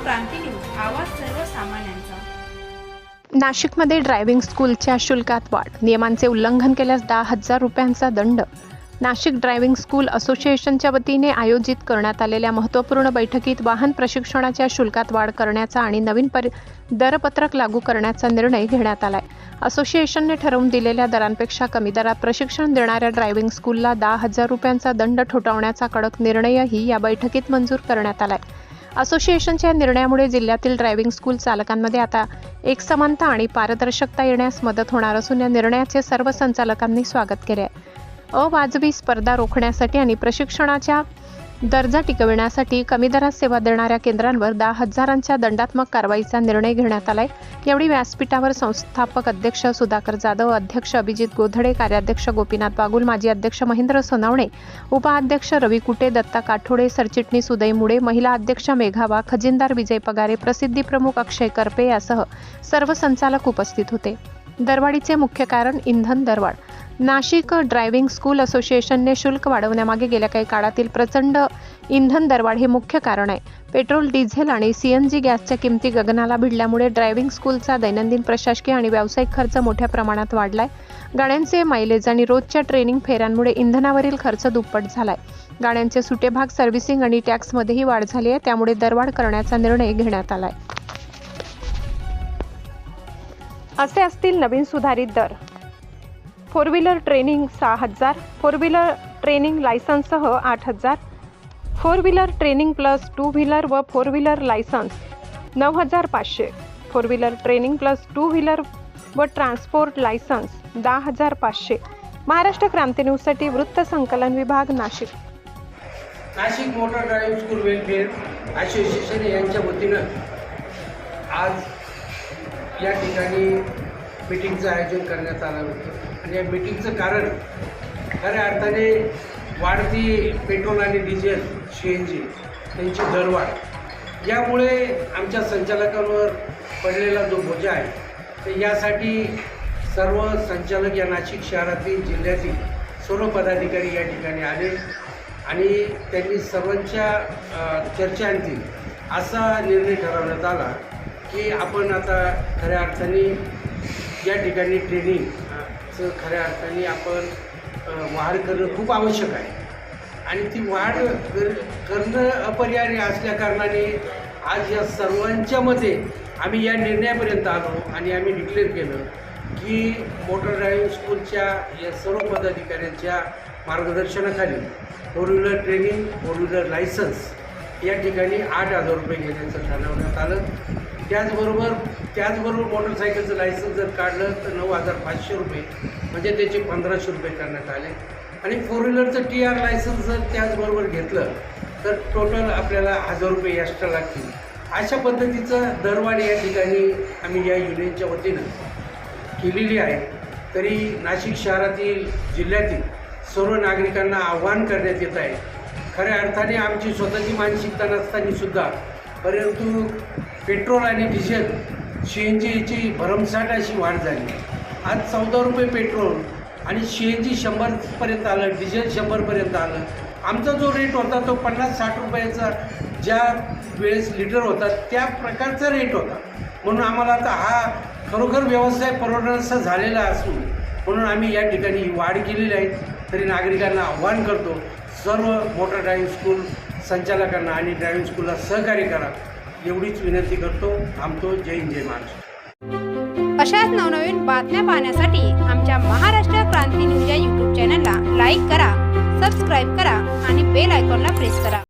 क्रांती news, आवाज सर्वसामान्यांचा। नाशिकमध्ये ड्रायव्हिंग स्कूलच्या शुल्कात वाढ, नियमांचे उल्लंघन केल्यास 10,000 रुपयांचा दंड। नाशिक ड्रायव्हिंग स्कूल असोसिएशनच्या वतीने आयोजित करण्यात आलेल्या महत्त्वपूर्ण बैठकीत वाहन प्रशिक्षणाच्या शुल्कात वाढ करण्याचा आणि नवीन दरपत्रक लागू करण्याचा निर्णय घेण्यात आलाय। असोसिएशनने ठरवून दिलेल्या दरांपेक्षा कमी दरात प्रशिक्षण देणाऱ्या ड्रायव्हिंग स्कूलला 10,000 रुपयांचा दंड ठोठावण्याचा कडक निर्णयही या बैठकीत मंजूर करण्यात आलाय। असोसिएशनच्या निर्णयामुळे जिल्ह्यातील ड्रायव्हिंग स्कूल चालकांमध्ये आता एकसमानता आणि पारदर्शकता येण्यास मदत होणार असून या निर्णयाचे सर्व संचालकांनी स्वागत केले आहे। अवाजवी स्पर्धा रोखण्यासाठी आणि प्रशिक्षणाच्या दर्जा टिकविण्यासाठी कमी दरात सेवा देणाऱ्या केंद्रांवर 10,000च्या दंडात्मक कारवाईचा निर्णय घेण्यात आलाय। यावेळी व्यासपीठावर संस्थापक अध्यक्ष सुधाकर जाधव, अध्यक्ष अभिजित गोधडे, कार्याध्यक्ष गोपीनाथ बागुल, माजी अध्यक्ष महेंद्र सोनावणे, उपाध्यक्ष रवी कुटे, दत्ता काठोडे, सरचिटणीस उदय मुळे, महिला अध्यक्ष मेघा वाघ, खजिनदार विजय पगारे, प्रसिद्धी प्रमुख अक्षय करपे यासह सर्व संचालक उपस्थित होते। दरवाढीचे मुख्य कारण इंधन दरवाढ। नाशिक ड्रायव्हिंग स्कूल असोसिएशनने शुल्क वाढवण्यामागे गेल्या काही काळातील प्रचंड इंधन दरवाढ हे मुख्य कारण आहे। पेट्रोल, डिझेल आणि सीएनजी गॅसच्या किमती गगनाला भिडल्यामुळे ड्रायव्हिंग स्कूलचा दैनंदिन प्रशासकीय आणि व्यावसायिक खर्च मोठ्या प्रमाणात वाढलाय। गाड्यांचे मायलेज आणि रोजच्या ट्रेनिंग फेऱ्यांमुळे इंधनावरील खर्च दुप्पट झालाय। गाड्यांचे सुटे भाग, सर्व्हिसिंग आणि टॅक्समध्येही वाढ झाली आहे, त्यामुळे दरवाढ करण्याचा निर्णय घेण्यात आलाय। असे असतील नवीन सुधारित दर। 4 व्हीलर ट्रेनिंग 6,000, 4 व्हीलर ट्रेनिंग लायसन्ससह 8,000, 4 व्हीलर ट्रेनिंग प्लस 2 व्हीलर व 4 wheeler licence 9,500, 4 wheeler training plus 2 wheeler व ट्रान्सपोर्ट लायसन्स 10,500। महाराष्ट्र क्रांती न्यूजसाठी वृत्त संकलन विभाग, Nashik. Nashik motor driving school welfare association यांच्या वतीनं आज या ठिकाणी मीटिंगचं आयोजन करण्यात आलं होतं आणि या मीटिंगचं कारण खऱ्या अर्थाने वाढती पेट्रोल आणि डिझेल, CNG त्यांची दरवाढ यामुळे आमच्या संचालकांवर पडलेला जो बोजा आहे तर यासाठी सर्व संचालक या नाशिक शहरातील, जिल्ह्यातील सर्व पदाधिकारी या ठिकाणी आले आणि त्यांनी सर्वांच्या चर्चांती असा निर्णय ठरवण्यात आला की आपण आता खऱ्या अर्थाने या ठिकाणी ट्रेनिंगचं खऱ्या अर्थाने आपण वाढ करणं खूप आवश्यक आहे आणि ती वाढ करणं अपरिहार्य असल्याकारणाने आज या सर्वांच्या मध्ये आम्ही या निर्णयापर्यंत आलो आणि आम्ही डिक्लेअर केलं की मोटर ड्रायव्हिंग स्कूलच्या या सर्व पदाधिकाऱ्यांच्या मार्गदर्शनाखाली 4 व्हीलर ट्रेनिंग, 4 व्हीलर लायसन्स या ठिकाणी 8,000 रुपये घेण्याचं ठरवण्यात आलं। त्याचबरोबर मोटरसायकलचं लायसन्स जर काढलं तर 9,500 रुपये म्हणजे त्याचे 1,500 रुपये करण्यात आले आणि 4 व्हीलरचं TR लायसन्स जर त्याचबरोबर घेतलं तर टोटल आपल्याला 1,000 रुपये एक्स्ट्रा लागतील। अशा पद्धतीचं दरवाढ या ठिकाणी आम्ही या युनियनच्या वतीनं केलेली आहे। तरी नाशिक शहरातील, जिल्ह्यातील सर्व नागरिकांना आव्हान करण्यात येत आहे। खऱ्या अर्थाने आमची स्वतःची मानसिकता नसतानासुद्धा परंतु पेट्रोल आणि डिझेल, CNG याची भरमसाठ अशी वाढ झाली। आज 14 रुपये पेट्रोल आणि CNG 100पर्यंत आलं, डिझेल 100पर्यंत आलं। आमचा जो रेट होता तो 50-60 रुपयाचा ज्या वेळेस लिटर होता त्या प्रकारचा रेट होता, म्हणून आम्हाला आता हा खरोखर व्यवसाय परवडण्याचा झालेला असून म्हणून आम्ही या ठिकाणी वाढ केलेली आहे। तरी नागरिकांना आव्हान करतो, सर्व मोटर ड्रायव्हिंग स्कूल संचालकांना आणि ड्रायव्हिंग स्कूलला सहकार्य करा एवढीच विनंती करतो। थांबतो। जय हिंद, जय महाराष्ट्र। अशाच नवनवीन बातम्या पाहण्यासाठी आमच्या महाराष्ट्र क्रांती न्यूज या YouTube चॅनलला लाईक करा, सबस्क्राईब करा आणि बेल आयकॉनला प्रेस करा।